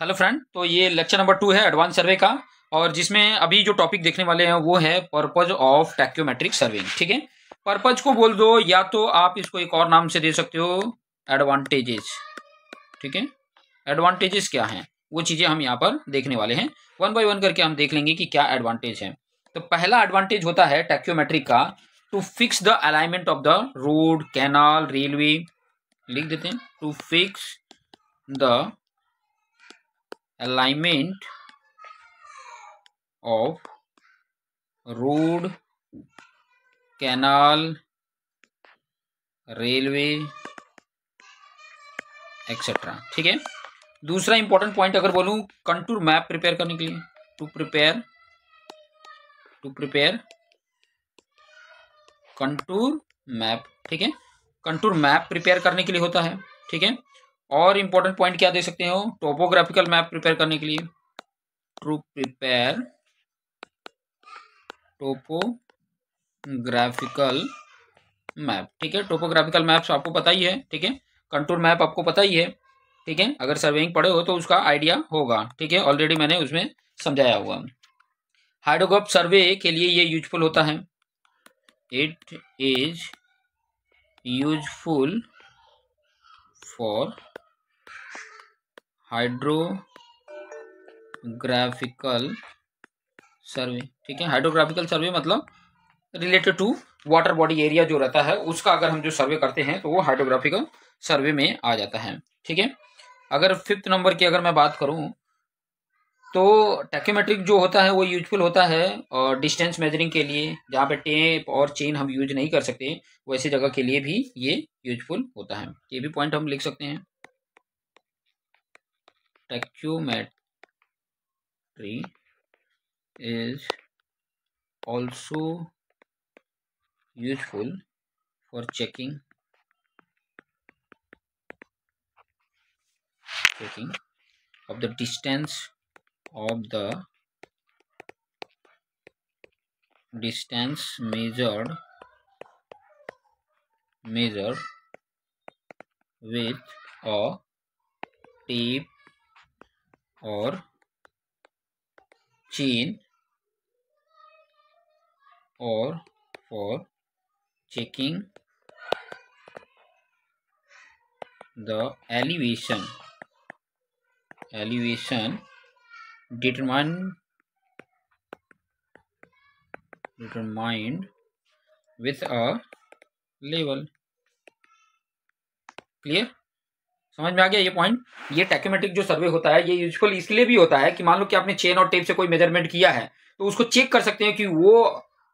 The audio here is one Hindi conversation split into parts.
हेलो फ्रेंड, तो ये लेक्चर नंबर 2 है एडवांस सर्वे का। और जिसमें अभी जो टॉपिक देखने वाले हैं वो है पर्पज ऑफ टैक्योमेट्रिक सर्वेइंग। ठीक है, पर्पज को बोल दो या तो आप इसको एक और नाम से दे सकते हो एडवांटेजेस। ठीक है, एडवांटेजेस क्या हैं वो चीजें हम यहाँ पर देखने वाले हैं। वन बाय वन करके हम देख लेंगे कि क्या एडवांटेज है। तो पहला एडवांटेज होता है टैक्योमेट्रिक का, to fix the alignment of the road, canal, railway. लिख देते हैं, to fix the alignment of road, canal, railway etcetera. ठीक है, दूसरा इंपॉर्टेंट पॉइंट अगर बोलूं कंटूर मैप प्रिपेयर करने के लिए, टू प्रिपेयर कंटूर मैप। ठीक है, कंटूर मैप प्रिपेयर करने के लिए होता है। ठीक है, और इंपॉर्टेंट पॉइंट क्या दे सकते हो, टोपोग्राफिकल मैप प्रिपेयर करने के लिए, टू प्रिपेयर टोपोग्राफिकल मैप। ठीक है, टोपोग्राफिकल मैप्स आपको पता ही है। ठीक है, कंटूर मैप आपको पता ही है। ठीक है, अगर सर्वेइंग पढ़े हो तो उसका आइडिया होगा। ठीक है, ऑलरेडी मैंने उसमें समझाया हुआ। हाइड्रोग्राफ सर्वे के लिए ये यूजफुल होता है। It is useful for hydrographical survey. ठीक है, हाइड्रोग्राफिकल सर्वे मतलब related to water body area जो रहता है उसका अगर हम जो सर्वे करते हैं तो वो हाइड्रोग्राफिकल सर्वे में आ जाता है। ठीक है, अगर 5th नंबर की अगर मैं बात करूं तो टैक्योमेट्रिक जो होता है वो यूजफुल होता है और डिस्टेंस मेजरिंग के लिए, जहाँ पे टेप और चेन हम यूज नहीं कर सकते वैसी जगह के लिए भी ये यूजफुल होता है। ये भी पॉइंट हम लिख सकते हैं। Tacheometry is also useful for checking of the distance measured with a tape or chain, or for checking the elevation determined with a level। Clear, समझ में आ गया ये पॉइंट। ये टैक्योमेट्रिक जो सर्वे होता है ये यूजफुल इसलिए भी होता है कि मान लो कि आपने चेन और टेप से कोई मेजरमेंट किया है तो उसको चेक कर सकते हैं कि वो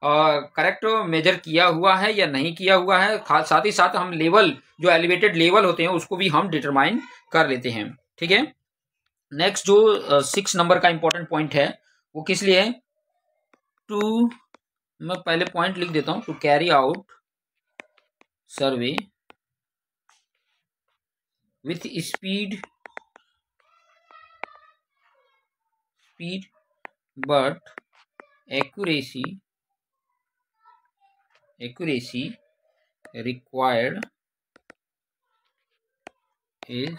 करेक्ट मेजर किया हुआ है या नहीं किया हुआ है। साथ ही साथ हम लेवल, जो एलिवेटेड लेवल होते हैं उसको भी हम डिटरमाइन कर लेते हैं। ठीक है, नेक्स्ट जो 6 नंबर का इंपॉर्टेंट पॉइंट है वो किस लिए है, टू, मैं पहले पॉइंट लिख देता हूं, to carry out survey with speed but accuracy required is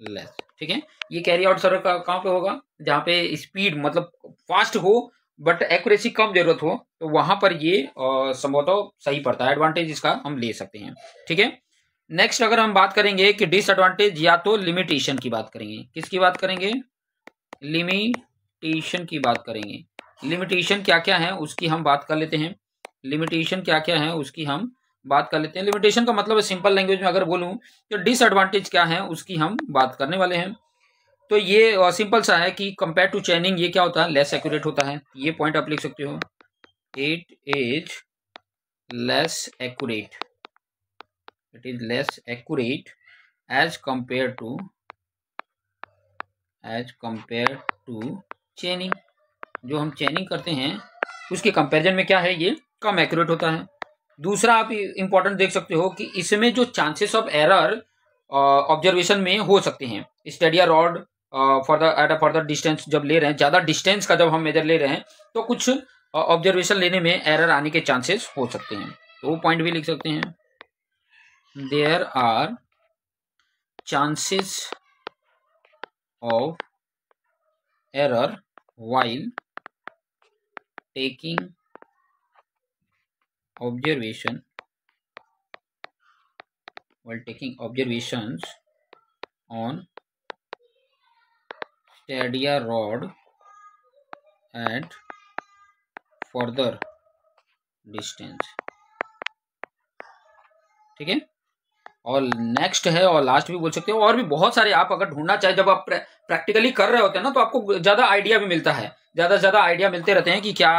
less। ठीक है, ये कैरी आउट सर्वे कहाँ पे होगा, जहाँ पे स्पीड मतलब फास्ट हो बट एक्यूरेसी कम जरूरत हो, तो वहां पर ये संभवतः सही पड़ता है। एडवांटेज इसका हम ले सकते हैं। ठीक है, नेक्स्ट अगर हम बात करेंगे कि डिसएडवांटेज या तो लिमिटेशन की बात करेंगे। किसकी बात करेंगे, लिमिटेशन की बात करेंगे। लिमिटेशन क्या क्या है उसकी हम बात कर लेते हैं। लिमिटेशन क्या क्या है उसकी हम बात कर लेते हैं। लिमिटेशन का मतलब सिंपल लैंग्वेज में अगर बोलूं तो डिसएडवांटेज क्या है उसकी हम बात करने वाले हैं। तो ये सिंपल सा है कि कंपेयर टू चेनिंग ये क्या होता है, लेस एक्यूरेट होता है। ये पॉइंट आप लिख सकते हो, it is less accurate, as compare to chaining. जो हम चेनिंग करते हैं उसके कंपैरिजन में क्या है, ये कम एक्यूरेट होता है। दूसरा आप इंपॉर्टेंट देख सकते हो कि इसमें जो चांसेस ऑफ एरर ऑब्जर्वेशन में हो सकते हैं। Study rod for the distance जब ले रहे हैं, ज्यादा डिस्टेंस का जब हम मेजर ले रहे हैं तो कुछ ऑब्जर्वेशन लेने में एरर आने के चांसेस हो सकते हैं। तो वो पॉइंट भी लिख सकते हैं, there are chances of error while taking observations on stadia rod at further distance। ठीक है, और नेक्स्ट है और लास्ट भी बोल सकते हो, और भी बहुत सारे आप अगर ढूंढना चाहे, जब आप प्रैक्टिकली कर रहे होते हैं ना तो आपको ज्यादा आइडिया भी मिलता है, ज्यादा से ज्यादा आइडिया मिलते रहते हैं कि क्या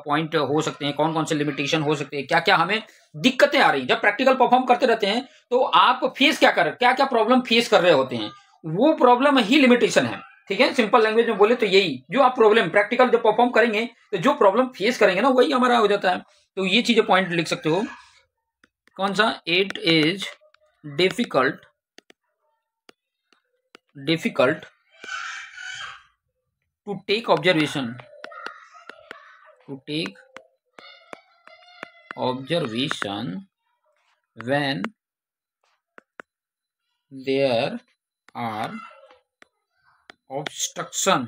पॉइंट हो सकते हैं, कौन कौन से लिमिटेशन हो सकते हैं, क्या क्या हमें दिक्कतें आ रही हैं। जब प्रैक्टिकल परफॉर्म करते रहते हैं तो आप फेस क्या क्या प्रॉब्लम फेस कर रहे होते हैं, वो प्रॉब्लम ही लिमिटेशन है। ठीक है, सिंपल लैंग्वेज में बोले तो यही, जो आप प्रॉब्लम प्रैक्टिकल जब परफॉर्म करेंगे तो जो प्रॉब्लम फेस करेंगे ना वही हमारा हो जाता है। तो ये चीजें पॉइंट लिख सकते हो। कौन सा? It is difficult to take observation when there are obstruction,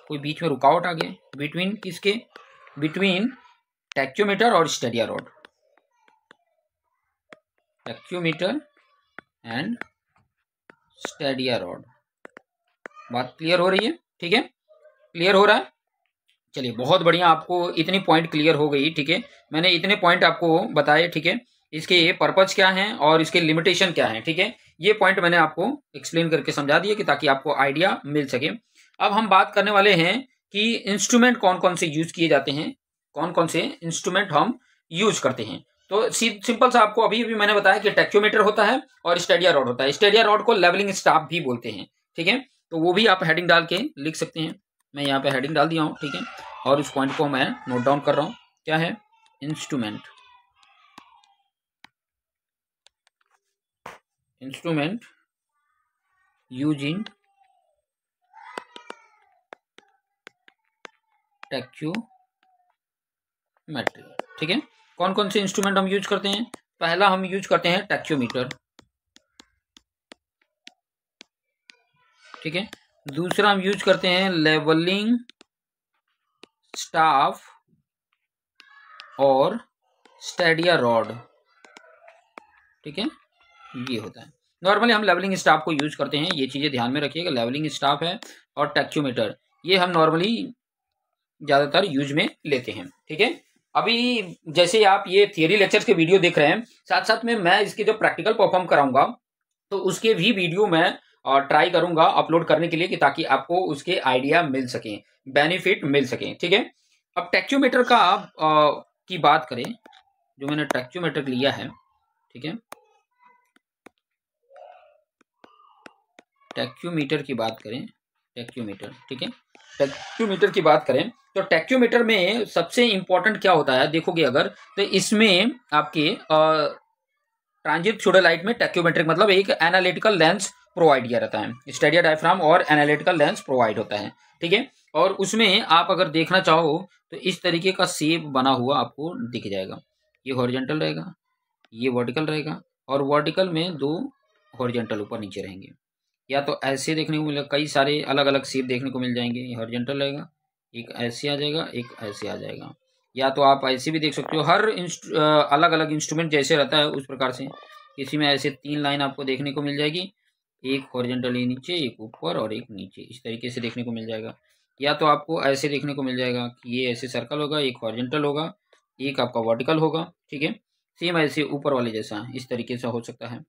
कोई बीच में रुकावट आ गए बिटवीन किसके? बिटवीन टैक्योमीटर और Stadia rod, tacheometer and Stadia rod. बात क्लियर हो रही है? ठीक है, क्लियर हो रहा है। चलिए बहुत बढ़िया, आपको इतनी पॉइंट क्लियर हो गई। ठीक है, मैंने इतने पॉइंट आपको बताए। ठीक है, इसके पर्पज क्या हैं और इसके लिमिटेशन क्या हैं। ठीक है, ये पॉइंट मैंने आपको एक्सप्लेन करके समझा दिए कि ताकि आपको आइडिया मिल सके। अब हम बात करने वाले हैं कि इंस्ट्रूमेंट कौन कौन से यूज किए जाते हैं, कौन कौन से इंस्ट्रूमेंट हम यूज करते हैं। तो सिंपल सा आपको अभी मैंने बताया कि टैक्योमीटर होता है और स्टेडिया रॉड होता है। स्टेडिया रॉड को लेवलिंग स्टाफ भी बोलते हैं। ठीक है, तो वो भी आप हेडिंग डाल के लिख सकते हैं। मैं यहाँ पे हेडिंग डाल दिया हूँ। ठीक है, और उस पॉइंट को मैं नोट डाउन कर रहा हूँ। क्या है? Instrument using tacheometry. ठीक है, कौन कौन से इंस्ट्रूमेंट हम यूज करते हैं? पहला हम यूज करते हैं टैक्योमीटर। ठीक है, दूसरा हम यूज करते हैं लेवलिंग स्टाफ और स्टेडिया रॉड। ठीक है, ये होता है। नॉर्मली हम लेवलिंग स्टाफ को यूज करते हैं, ये चीजें ध्यान में रखिएगा। लेवलिंग स्टाफ है और टैक्योमीटर, ये हम नॉर्मली ज्यादातर यूज में लेते हैं। ठीक है, अभी जैसे आप ये थियरी लेक्चर्स के वीडियो देख रहे हैं, साथ साथ में मैं इसके जो प्रैक्टिकल परफॉर्म कराऊंगा तो उसके भी वीडियो मैं ट्राई करूंगा अपलोड करने के लिए, कि ताकि आपको उसके आइडिया मिल सके, बेनिफिट मिल सके। ठीक है, अब टैक्योमीटर का की बात करें, जो मैंने टैक्योमीटर लिया है। ठीक है, टैक्योमीटर की बात करें, टैक्योमीटर। ठीक है, टैक्योमीटर की बात करें तो टैक्योमीटर में सबसे इंपॉर्टेंट क्या होता है देखोगे अगर, तो इसमें आपके ट्रांजिट थियोडोलाइट में टैक्योमेट्रिक मतलब एक एनालिटिकल लेंस प्रोवाइड किया रहता है। स्टेडिया डायफ्राम और एनालिटिकल लेंस प्रोवाइड होता है। ठीक है, और उसमें आप अगर देखना चाहो तो इस तरीके का शेप बना हुआ आपको दिख जाएगा। ये हॉरिजॉन्टल रहेगा, ये वर्टिकल रहेगा, और वर्टिकल में दो हॉरिजॉन्टल ऊपर नीचे रहेंगे। या तो ऐसे देखने को मिलेगा, कई सारे अलग अलग शेप देखने को मिल जाएंगे। ये हॉरिजॉन्टल रहेगा, एक ऐसे आ जाएगा, एक ऐसे आ जाएगा। या तो आप ऐसे भी देख सकते हो, हर अलग अलग इंस्ट्रूमेंट जैसे रहता है उस प्रकार से। किसी में ऐसे 3 लाइन आपको देखने को मिल जाएगी, एक हॉरिजॉन्टली नीचे, एक ऊपर और एक नीचे, इस तरीके से देखने को मिल जाएगा। या तो आपको ऐसे देखने को मिल जाएगा कि ये ऐसे सर्कल होगा, एक हॉरिजॉन्टल होगा, एक आपका वर्टिकल होगा। ठीक है, सेम ऐसे ऊपर वाले जैसा इस तरीके से हो सकता है।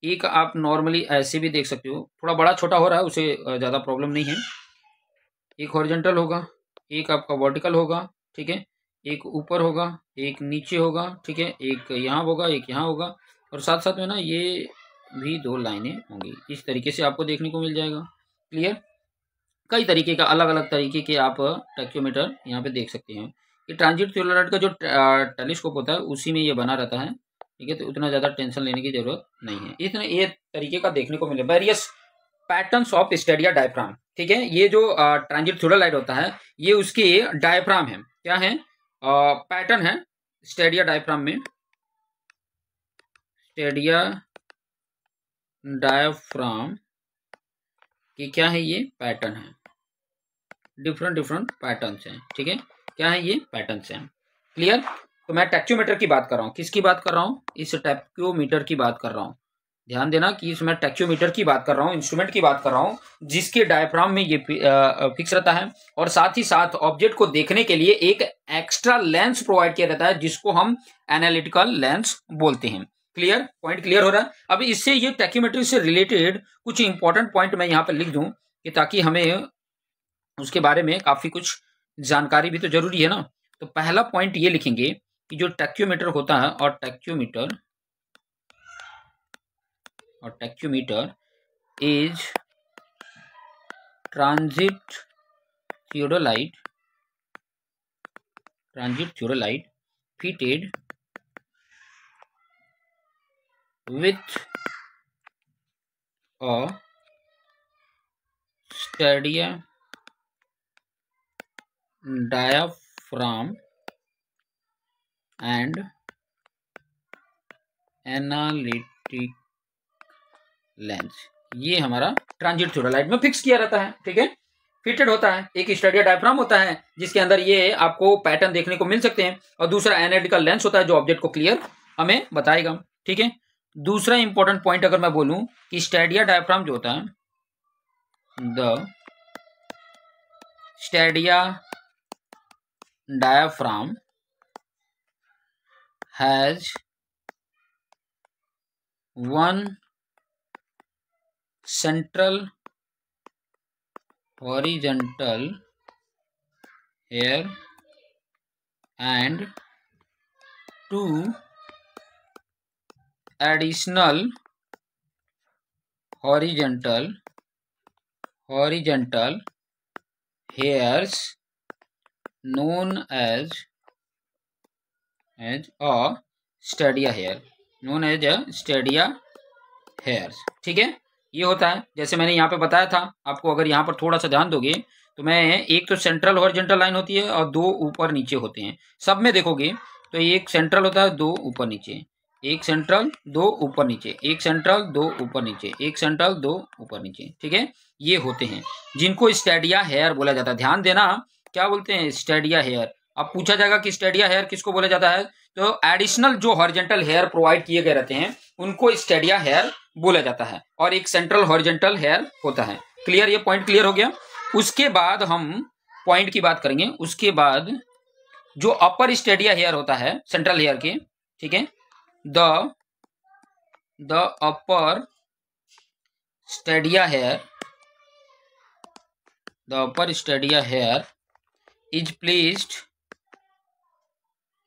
एक आप नॉर्मली ऐसे भी देख सकते हो, थोड़ा बड़ा छोटा हो रहा है, उसे ज़्यादा प्रॉब्लम नहीं है। एक हॉरिजॉन्टल होगा, एक आपका वर्टिकल होगा। ठीक है, एक ऊपर होगा, एक नीचे होगा। ठीक है, एक यहाँ होगा, एक यहाँ होगा, और साथ साथ में ना ये भी 2 लाइनें होंगी। इस तरीके से आपको देखने को मिल जाएगा। क्लियर? कई तरीके का, अलग अलग तरीके के आप टैक्योमीटर यहाँ पे देख सकते हैं। ये ट्रांजिट थियोडोलाइट का जो टेलीस्कोप होता है उसी में ये बना रहता है। ठीक है, तो उतना ज़्यादा टेंशन लेने की जरूरत नहीं है। इतने ये तरीके का देखने को मिले various patterns of Stadia diaphragm. ठीक है, ये जो ट्रांजिट थियोडोलाइट होता है ये उसके डायफ्राम है। क्या है? पैटर्न है स्टेडिया डायफ्राम में। स्टेडिया डायफ्राम की क्या है? ये पैटर्न है। डिफरेंट डिफरेंट पैटर्न्स हैं, ठीक है। क्या है ये? पैटर्न्स हैं। क्लियर? तो मैं टैक्योमीटर की बात कर रहा हूँ। किसकी बात कर रहा हूँ? इस टैक्योमीटर की बात कर रहा हूँ। ध्यान देना कि इसमें टैक्योमीटर की बात कर रहा हूँ, इंस्ट्रूमेंट की बात कर रहा हूँ, जिसके डायफ्राम में ये फिक्स रहता है और साथ ही साथ ऑब्जेक्ट को देखने के लिए एक एक्स्ट्रा लेंस प्रोवाइड किया रहता है, जिसको हम एनालिटिकल लेंस बोलते हैं। क्लियर? पॉइंट क्लियर हो रहा है? अब इससे ये टैक्योमेट्री से रिलेटेड कुछ इंपॉर्टेंट पॉइंट मैं यहाँ पर लिख दूं कि ताकि हमें उसके बारे में काफी कुछ जानकारी भी तो जरूरी है ना। तो पहला पॉइंट ये लिखेंगे कि जो टैक्योमीटर होता है और tacheometer is transit theodolite fitted with a stadia diaphragm and analytic lens. ये हमारा ट्रांजिट थियोडोलाइट में फिक्स किया रहता है, ठीक है। फिटेड होता है, एक स्टेडिया डायफ्राम होता है जिसके अंदर ये आपको पैटर्न देखने को मिल सकते हैं, और दूसरा एनालिटिकल लेंस होता है जो ऑब्जेक्ट को क्लियर हमें बताएगा, ठीक है। दूसरा इंपॉर्टेंट पॉइंट अगर मैं बोलूं कि स्टेडिया डायफ्राम जो होता है, the Stadia diaphragm has one central horizontal hair and two additional horizontal hairs known as a stadia hairs, ठीक है। ये होता है, जैसे मैंने यहाँ पे बताया था आपको, अगर यहाँ पर थोड़ा सा ध्यान दोगे तो मैं एक तो सेंट्रल हॉरिजॉन्टल लाइन होती है और दो ऊपर नीचे होते हैं। सब में देखोगे तो एक सेंट्रल होता है, दो ऊपर नीचे, एक सेंट्रल दो ऊपर नीचे, एक सेंट्रल दो ऊपर नीचे, एक सेंट्रल दो ऊपर नीचे, ठीक है। ये होते हैं जिनको स्टेडिया हेयर बोला जाता है। ध्यान देना, क्या बोलते हैं? Stadia hair. अब पूछा जाएगा कि स्टेडिया हेयर किसको बोला जाता है, तो एडिशनल जो हॉरिजॉन्टल हेयर प्रोवाइड किए गए रहते हैं उनको स्टेडिया हेयर बोला जाता है, और एक सेंट्रल हॉरिजॉन्टल हेयर होता है। क्लियर? ये पॉइंट क्लियर हो गया। उसके बाद हम पॉइंट की बात करेंगे। उसके बाद जो अपर स्टेडिया हेयर होता है सेंट्रल हेयर के, ठीक है, the upper stadia hair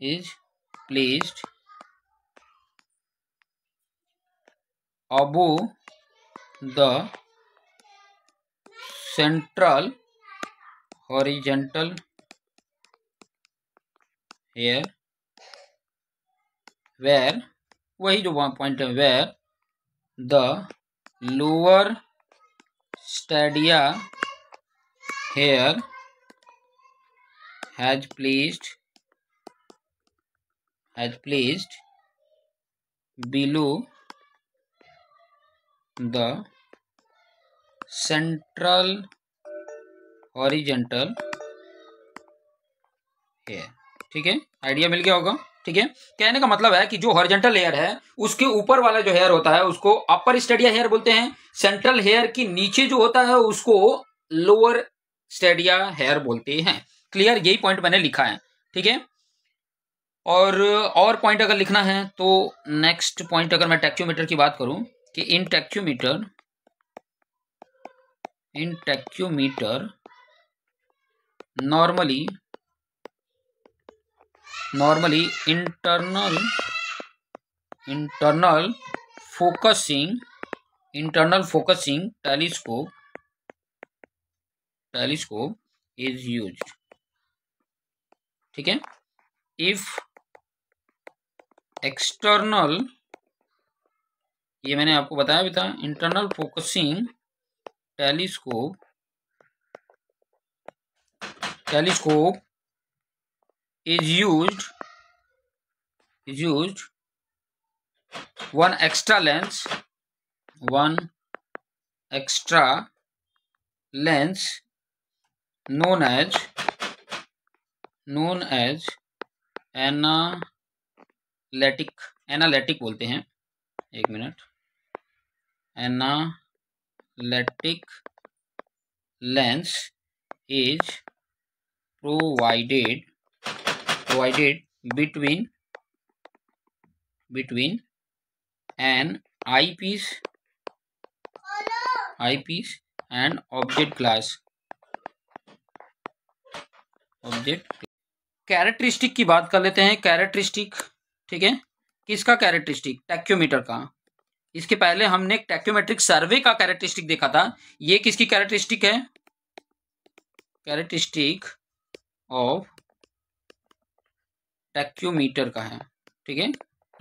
is placed above the central horizontal hair, where, वही जो पॉइंट है, where the lower stadia hair has placed below the central horizontal hair, ठीक है। आइडिया मिल गया होगा, ठीक है। कहने का मतलब है कि जो हॉरिजॉन्टल लेयर है उसके ऊपर वाला जो हेयर होता है उसको अपर स्टेडिया हेयर बोलते हैं। सेंट्रल हेयर के नीचे जो होता है उसको लोअर स्टेडिया हेयर बोलते हैं। क्लियर? यही पॉइंट मैंने लिखा है, ठीक है। और पॉइंट अगर लिखना है तो नेक्स्ट पॉइंट, अगर मैं टैक्योमीटर की बात करूं कि इन tacheometer normally internal focusing telescope is used, ठीक है। if एक्सटर्नल, ये मैंने आपको बताया भी था, internal focusing telescope is used one extra lens known as analytic बोलते हैं, एक minute, analytic lens is provided between an eyepiece and object glass. Characteristic की बात कर लेते हैं। कैरेक्टरिस्टिक, ठीक है, किसका कैरेक्टरिस्टिक? टैक्योमीटर का। इसके पहले हमने एक टैक्योमेट्रिक सर्वे का कैरेक्टरिस्टिक देखा था। ये किसकी कैरेक्टरिस्टिक है? कैरेक्टरिस्टिक ऑफ टैक्योमीटर का है, ठीक है,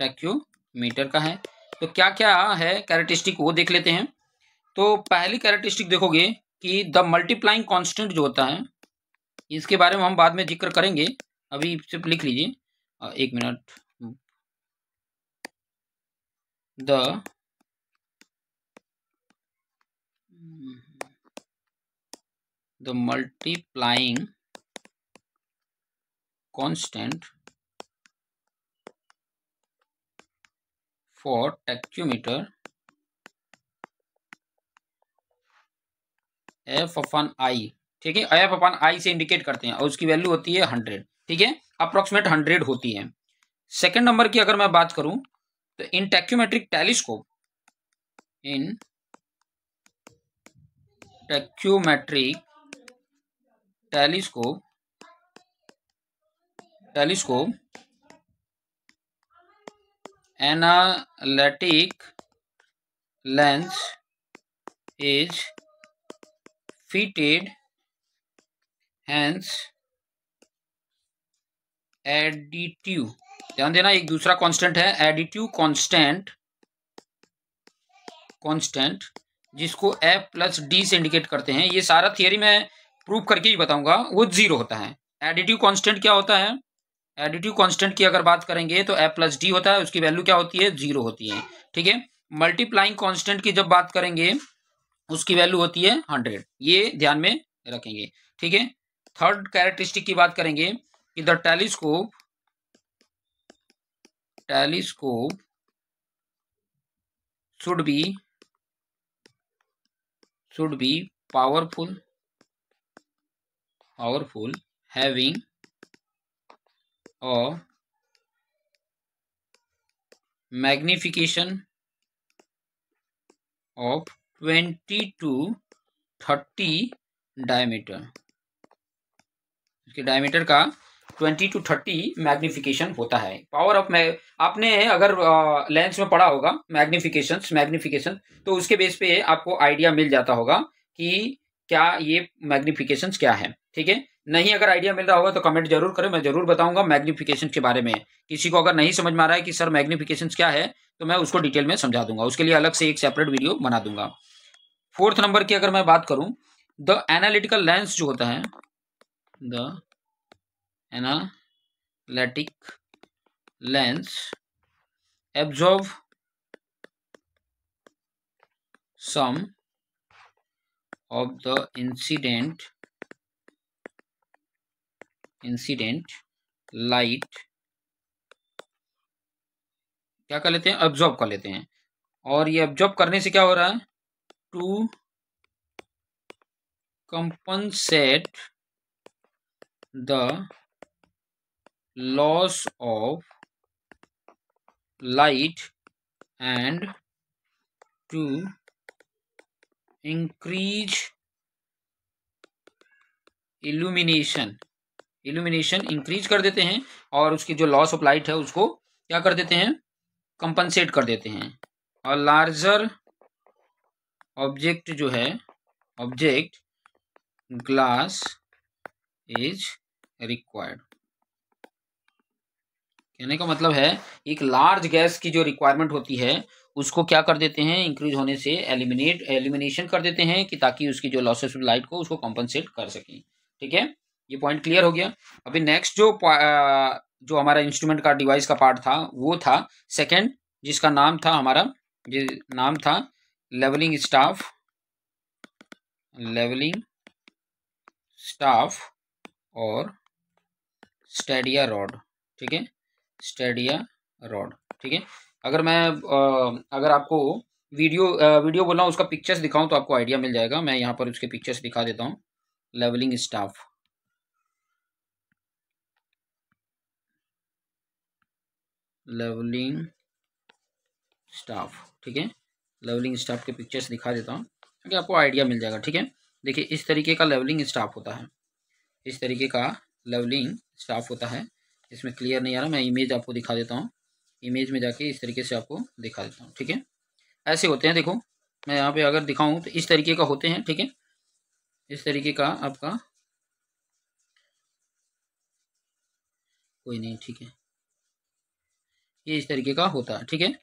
टैक्योमीटर का है। तो क्या क्या है कैरेक्टरिस्टिक वो देख लेते हैं। तो पहली कैरेक्टरिस्टिक देखोगे कि द मल्टीप्लाइंग कांस्टेंट जो होता है, इसके बारे में हम बाद में जिक्र करेंगे, अभी सिर्फ लिख लीजिए, एक minute. The multiplying constant for tacheometer F/I, ठीक है, F/I से इंडिकेट करते हैं और उसकी वैल्यू होती है 100, ठीक है, अप्रोक्सीमेट 100 होती है। सेकंड नंबर की अगर मैं बात करूं तो इन tacheometric telescope anallatic lens is fitted, hence additive, ध्यान देना, एक दूसरा कांस्टेंट है एडिटिव कांस्टेंट जिसको F+D से इंडिकेट करते हैं। ये सारा थियरी मैं प्रूव करके ही बताऊंगा, वो 0 होता है। एडिटिव कांस्टेंट क्या होता है? एडिटिव कांस्टेंट की अगर बात करेंगे तो F+D होता है, उसकी वैल्यू क्या होती है? 0 होती है, ठीक है। मल्टीप्लाइंग कांस्टेंट की जब बात करेंगे उसकी वैल्यू होती है 100, ये ध्यान में रखेंगे, ठीक है। थर्ड कैरेक्टरिस्टिक की बात करेंगे कि the telescope should be powerful, having a magnification of 20 to 30 diameter. इसके डायमीटर का 20 to 30 मैग्निफिकेशन होता है। पावर ऑफ आपने अगर लेंस में पढ़ा होगा मैग्निफिकेशन, तो उसके बेस पे आपको आइडिया मिल जाता होगा कि क्या ये मैग्निफिकेशंस क्या है, ठीक है। नहीं अगर आइडिया मिल रहा होगा तो कमेंट जरूर करें, मैं जरूर बताऊंगा मैग्निफिकेशन के बारे में। किसी को अगर नहीं समझ में आ रहा है कि सर मैग्निफिकेशन क्या है, तो मैं उसको डिटेल में समझा दूंगा, उसके लिए अलग से एक सेपरेट वीडियो बना दूंगा। फोर्थ नंबर की अगर मैं बात करूं, द एनालिटिकल लेंस जो होता है, the analytic lens absorb some of the incident light, क्या कर लेते हैं? अब्जॉर्ब कर लेते हैं। और ये अब्जॉर्ब करने से क्या हो रहा है? To compensate the loss of light and to increase illumination increase कर देते हैं, और उसकी जो लॉस ऑफ लाइट है उसको क्या कर देते हैं? कंपनसेट कर देते हैं। और लार्जर ऑब्जेक्ट जो है, ऑब्जेक्ट ग्लास इज रिक्वायर्ड। कहने का मतलब है एक लार्ज गैस की जो रिक्वायरमेंट होती है उसको क्या कर देते हैं? इंक्रीज होने से एलिमिनेशन कर देते हैं, कि ताकि उसकी जो लॉसेस ऑफ लाइट को उसको कॉम्पनसेट कर सकें, ठीक है। ये पॉइंट क्लियर हो गया। अभी नेक्स्ट जो हमारा इंस्ट्रूमेंट का डिवाइस का पार्ट था वो था सेकंड, जिसका नाम था लेवलिंग स्टाफ और स्टेडिया रॉड, ठीक है, स्टेडिया रॉड, ठीक है। अगर मैं अगर आपको वीडियो बोल रहा हूँ उसका पिक्चर्स दिखाऊं तो आपको आइडिया मिल जाएगा। मैं यहाँ पर उसके पिक्चर्स दिखा देता हूँ। लेवलिंग स्टाफ, लेवलिंग स्टाफ, ठीक है, लेवलिंग स्टाफ के पिक्चर्स दिखा देता हूँ ताकि आपको आइडिया मिल जाएगा, ठीक है। देखिए इस तरीके का लेवलिंग स्टाफ होता है, इस तरीके का लेवलिंग स्टाफ होता है। इसमें क्लियर नहीं आ रहा, मैं इमेज आपको दिखा देता हूँ। इमेज में जाके इस तरीके से आपको दिखा देता हूँ, ठीक है। ऐसे होते हैं, देखो मैं यहाँ पे अगर दिखाऊँ तो इस तरीके का होते हैं, ठीक है। इस तरीके का आपका कोई नहीं, ठीक है, ये इस तरीके का होता है, ठीक है।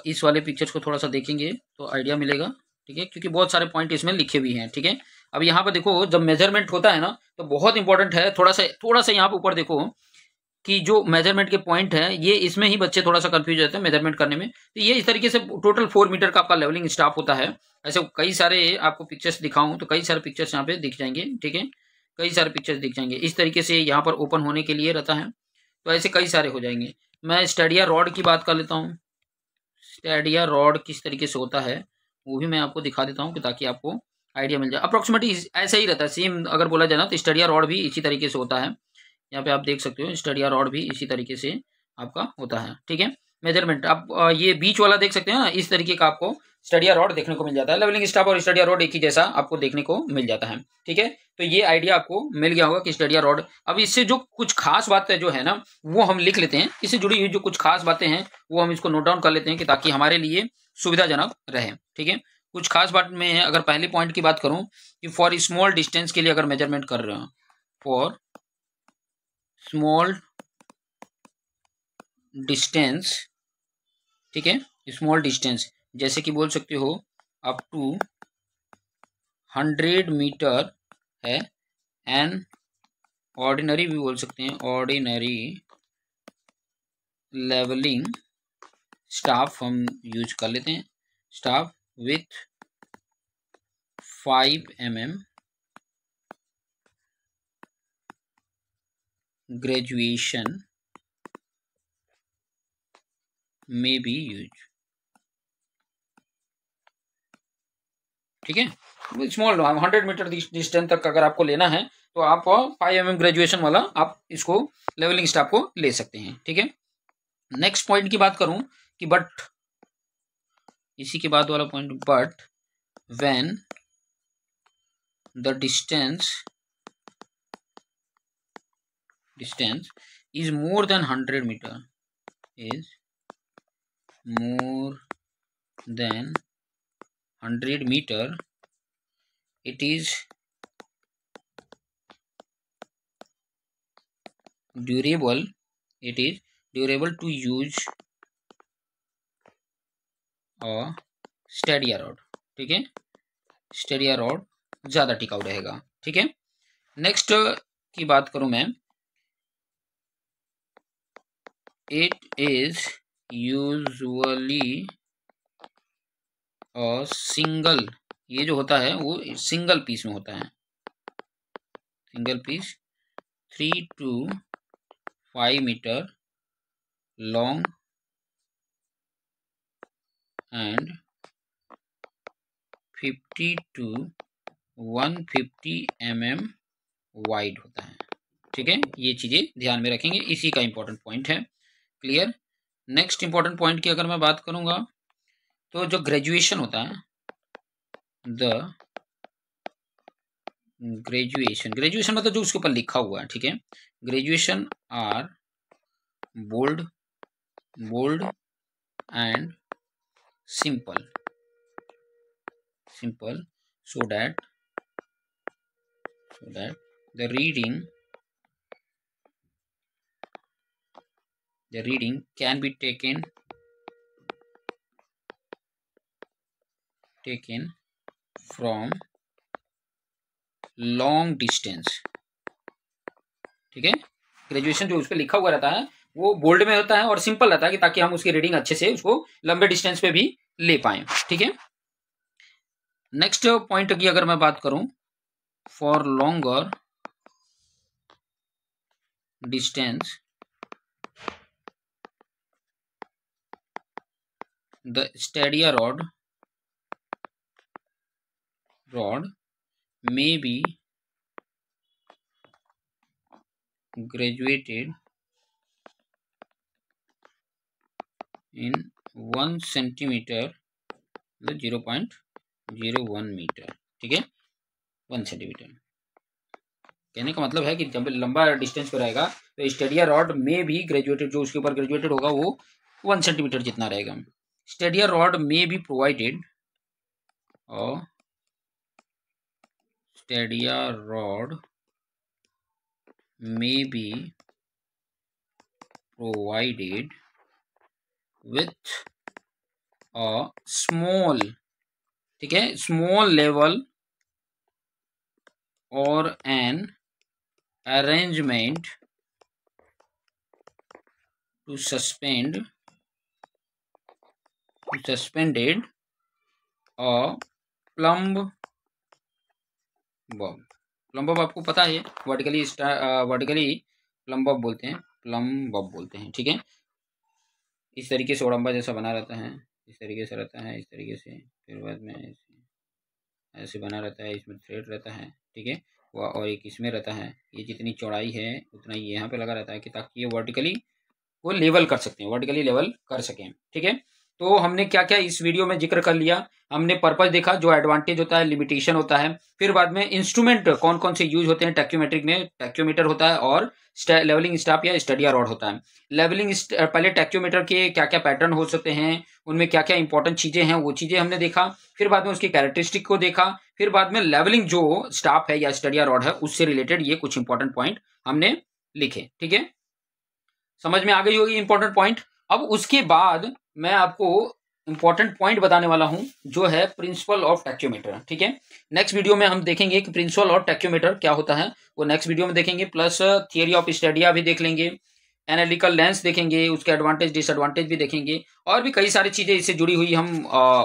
इस वाले पिक्चर्स को थोड़ा सा देखेंगे तो आइडिया मिलेगा, ठीक है, क्योंकि बहुत सारे पॉइंट इसमें लिखे भी हैं, ठीक है। अब यहाँ पर देखो जब मेजरमेंट होता है ना तो बहुत इंपॉर्टेंट है, थोड़ा सा यहाँ पर ऊपर देखो कि जो मेजरमेंट के पॉइंट है ये इसमें ही बच्चे थोड़ा सा कंफ्यूज रहते हैं मेजरमेंट करने में। तो ये इस तरीके से टोटल 4 मीटर का आपका लेवलिंग स्टाफ होता है। ऐसे कई सारे आपको पिक्चर्स दिखाऊं तो कई सारे पिक्चर्स यहाँ पे दिख जाएंगे, ठीक है, कई सारे पिक्चर्स दिख जाएंगे। इस तरीके से यहाँ पर ओपन होने के लिए रहता है, तो ऐसे कई सारे हो जाएंगे। मैं स्टेडिया रॉड की बात कर लेता हूँ। स्टेडिया रॉड किस तरीके से होता है वो भी मैं आपको दिखा देता हूँ ताकि आपको आइडिया मिल जाए। अप्रोक्सीमेटली ऐसा ही रहता है, सेम अगर बोला जाए ना तो स्टेडिया रॉड भी इसी तरीके से होता है। यहाँ पे आप देख सकते हो स्टेडिया रॉड भी इसी तरीके से आपका होता है, ठीक है। मेजरमेंट आप ये बीच वाला देख सकते हैं ना, इस तरीके का आपको स्टेडिया रॉड देखने को मिल जाता है। लेवलिंग स्टाफ और स्टेडिया रॉड एक ही जैसा आपको देखने को मिल जाता है, ठीक है। तो ये आइडिया आपको मिल गया होगा कि स्टेडिया रॉड। अब इससे जो कुछ खास बातें जो है ना वो हम लिख लेते हैं, इससे जुड़ी हुई जो कुछ खास बातें हैं वो हम इसको नोट डाउन कर लेते हैं कि ताकि हमारे लिए सुविधाजनक रहे, ठीक है। कुछ खास बात में है, अगर पहले पॉइंट की बात करूं कि फॉर स्मॉल डिस्टेंस के लिए अगर मेजरमेंट कर रहे हो, फॉर स्मॉल डिस्टेंस, ठीक है, स्मॉल डिस्टेंस जैसे कि बोल सकते हो अप टू 100 मीटर है। एन ऑर्डिनरी भी बोल सकते हैं, ऑर्डिनरी लेवलिंग स्टाफ हम यूज कर लेते हैं। स्टाफ विथ 5 mm ग्रेजुएशन में भी यूज, ठीक है। स्मॉल 100 मीटर डिस्टेंस तक अगर आपको लेना है तो आप 5 mm ग्रेजुएशन वाला आप इसको लेवलिंग स्टाफ को ले सकते हैं, ठीक है। नेक्स्ट पॉइंट की बात करूं कि बट, इसी के बाद वाला point, but when the distance is more than 100 meter, is more than 100 meter, it is durable, it is durable to use a Stadia rod, ठीक है, स्टेडिया रॉड ज्यादा टिकाऊ रहेगा, ठीक है। नेक्स्ट की बात करूं मैं, it is usually a single, ये जो होता है वो सिंगल पीस में होता है, single piece 3 to 5 metre long and 50 to 150 mm wide होता है, ठीक है। ये चीजें ध्यान में रखेंगे, इसी का इंपॉर्टेंट पॉइंट है, क्लियर। नेक्स्ट इंपॉर्टेंट पॉइंट की अगर मैं बात करूंगा तो जो ग्रेजुएशन होता है, द ग्रेजुएशन मतलब जो उसके ऊपर लिखा हुआ है, ठीक है। Graduation are bold and simple so that the reading can be taken from long distance, ठीक है। ग्रेजुएशन जो उस पर लिखा हुआ रहता है वो बोल्ड में होता है और सिंपल रहता है कि ताकि हम उसकी रीडिंग अच्छे से उसको लंबे डिस्टेंस पे भी ले पाए, ठीक है। नेक्स्ट पॉइंट की अगर मैं बात करूं for longer distance the stadia rod may be graduated in 1 centimetre मतलब 0.01 मीटर, ठीक है। 1 सेंटीमीटर कहने का मतलब है कि जब लंबा डिस्टेंस पर रहेगा तो स्टेडिया रॉड में भी ग्रेजुएटेड, जो उसके ऊपर ग्रेजुएटेड होगा वो 1 सेंटीमीटर जितना रहेगा। स्टेडिया रॉड में बी प्रोवाइडेड और स्टेडिया रॉड में be provided with a small, ठीक है, small level or an arrangement to suspended a plumb bob। Plum Bob आपको पता है, वर्टिकली प्लम बॉब बोलते हैं, ठीक है। इस तरीके से ओडम्बा जैसा बना रहता है, इस तरीके से रहता है, इस तरीके से, फिर बाद में ऐसे बना रहता है, इसमें थ्रेड रहता है, ठीक है। और एक इसमें रहता है, ये जितनी चौड़ाई है उतना ही यहाँ पे लगा रहता है कि ताकि ये वर्टिकली वो लेवल कर सकते हैं, वर्टिकली लेवल कर सकें, ठीक है। तो हमने क्या क्या इस वीडियो में जिक्र कर लिया, हमने पर्पस देखा, जो एडवांटेज होता है, लिमिटेशन होता है, फिर बाद में इंस्ट्रूमेंट कौन कौन से यूज होते हैं टैक्योमेट्रिक में, टैक्योमीटर होता है और लेवलिंग स्टाफ या स्टेडिया रॉड होता है। लेवलिंग पहले टैक्योमीटर के क्या क्या पैटर्न हो सकते हैं, उनमें क्या क्या इंपॉर्टेंट चीजें हैं, वो चीजें हमने देखा, फिर बाद में उसकी कैरेक्टरिस्टिक को देखा, फिर बाद में लेवलिंग जो स्टाफ है या स्टेडिया रॉड है उससे रिलेटेड ये कुछ इंपॉर्टेंट पॉइंट हमने लिखे, ठीक है। समझ में आ गई होगी इंपॉर्टेंट पॉइंट। अब उसके बाद मैं आपको इंपॉर्टेंट पॉइंट बताने वाला हूं जो है प्रिंसिपल ऑफ टैक्योमीटर, ठीक है। नेक्स्ट वीडियो में हम देखेंगे कि प्रिंसिपल ऑफ टैक्योमीटर क्या होता है, वो नेक्स्ट वीडियो में देखेंगे, प्लस थियरी ऑफ स्टेडिया भी देख लेंगे, एनालिटिकल लेंस देखेंगे, उसके एडवांटेज डिसएडवांटेज भी देखेंगे, और भी कई सारी चीजें इससे जुड़ी हुई हम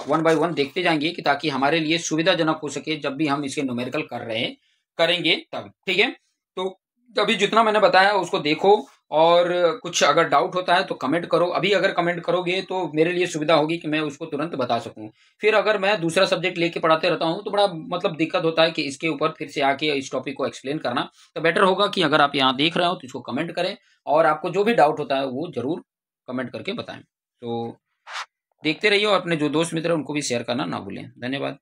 1 by 1 देखते जाएंगे कि ताकि हमारे लिए सुविधाजनक हो सके जब भी हम इसके न्यूमेरिकल करेंगे तब, ठीक है। तो अभी जितना मैंने बताया उसको देखो, और कुछ अगर डाउट होता है तो कमेंट करो। अभी अगर कमेंट करोगे तो मेरे लिए सुविधा होगी कि मैं उसको तुरंत बता सकूं। फिर अगर मैं दूसरा सब्जेक्ट लेके पढ़ाते रहता हूं तो बड़ा मतलब दिक्कत होता है कि इसके ऊपर फिर से आके इस टॉपिक को एक्सप्लेन करना, तो बेटर होगा कि अगर आप यहाँ देख रहे हो तो इसको कमेंट करें, और आपको जो भी डाउट होता है वो जरूर कमेंट करके बताएं। तो देखते रहिए, और अपने जो दोस्त मित्र हैं उनको भी शेयर करना ना भूलें। धन्यवाद।